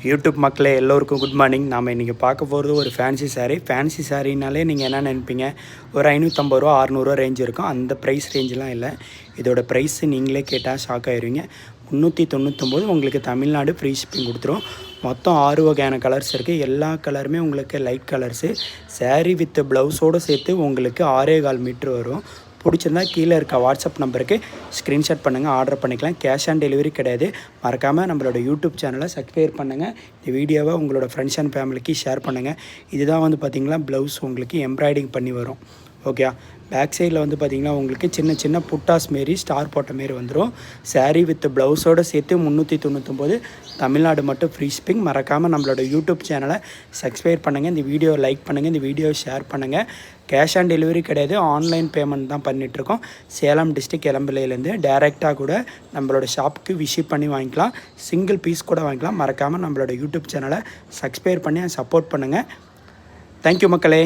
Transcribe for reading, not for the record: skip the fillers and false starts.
YouTube மக்களே எல்லோருக்கும் good morning. நாம் இன்றைக்கி பார்க்க போகிறது ஒரு ஃபேன்சி சாரீ. ஃபேன்சி சாரீனாலே நீங்கள் என்ன நினைப்பீங்க, ஒரு 550 ரூபா 600 ரேஞ்ச் இருக்கும். அந்த ப்ரைஸ் ரேஞ்செலாம் இல்லை. இதோட ப்ரைஸ் நீங்களே கேட்டால் ஷாக் ஆகிடுவீங்க. 399 உங்களுக்கு தமிழ்நாடு ஃப்ரீ ஷிப்பிங் கொடுத்துரும். மொத்தம் 6 வகையான கலர்ஸ் இருக்குது. எல்லா கலருமே உங்களுக்கு லைட் கலர்ஸு. சாரீ வித் ப்ளவுஸோடு சேர்த்து உங்களுக்கு 6.25 மீட்ரு வரும். பிடிச்சிருந்தா கீழே இருக்க வாட்ஸ்அப் நம்பருக்கு ஸ்க்ரீன்ஷாட் பண்ணுங்கள், ஆர்டர் பண்ணிக்கலாம். கேஷ் ஆன் டெலிவரி கிடையாது. மறக்காமல் நம்மளோட யூடியூப் சேனலை சப்ஸ்கிரைப் பண்ணுங்கள். இந்த வீடியோவை உங்களோட ஃப்ரெண்ட்ஸ் அண்ட் ஃபேமிலிக்கு ஷேர் பண்ணுங்கள். இதுதான் வந்து பார்த்திங்கன்னா ப்ளவுஸ் உங்களுக்கு எம்ப்ராய்டிங் பண்ணி வரும். ஓகே, பேக் சைடில் வந்து பார்த்திங்கன்னா உங்களுக்கு சின்ன சின்ன புட்டாஸ் மாரி ஸ்டார் போட்ட மாரி வந்துடும். சாரீ வித் ப்ளவுஸோடு சேர்த்து 399 தமிழ்நாடு மட்டும் ஃப்ரீ ஷிப்பிங். மறக்காமல் நம்மளோட யூடியூப் சேனலை சப்ஸ்கிரைப் பண்ணுங்கள். இந்த வீடியோவை லைக் பண்ணுங்கள், இந்த வீடியோவை ஷேர் பண்ணுங்கள். கேஷ் ஆன் டெலிவரி கிடையாது, ஆன்லைன் பேமெண்ட் தான் பண்ணிகிட்ருக்கோம். சேலம் டிஸ்ட்ரிக்ட் எலம்பிலையிலேருந்து டேரெக்டாக கூட நம்மளோட ஷாப்புக்கு விசிட் பண்ணி வாங்கிக்கலாம். சிங்கிள் பீஸ் கூட வாங்கிக்கலாம். மறக்காமல் நம்மளோட யூடியூப் சேனலை சப்ஸ்கிரைப் பண்ணி சப்போர்ட் பண்ணுங்கள். தேங்க்யூ மக்களே.